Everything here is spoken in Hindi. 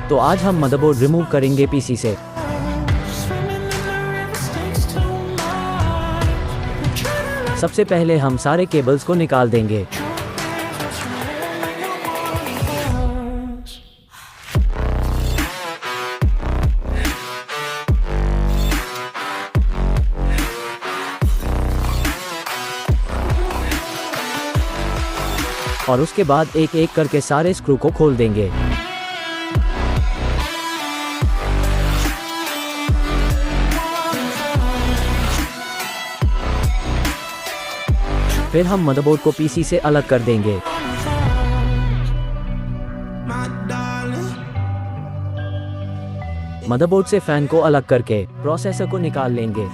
तो आज हम मदरबोर्ड रिमूव करेंगे पीसी से। सबसे पहले हम सारे केबल्स को निकाल देंगे। और उसके बाद एक एक करके सारे स्क्रू को खोल देंगे। फिर हम मदरबोर्ड को पीसी से अलग कर देंगे। मदरबोर्ड से फैन को अलग करके प्रोसेसर को निकाल लेंगे।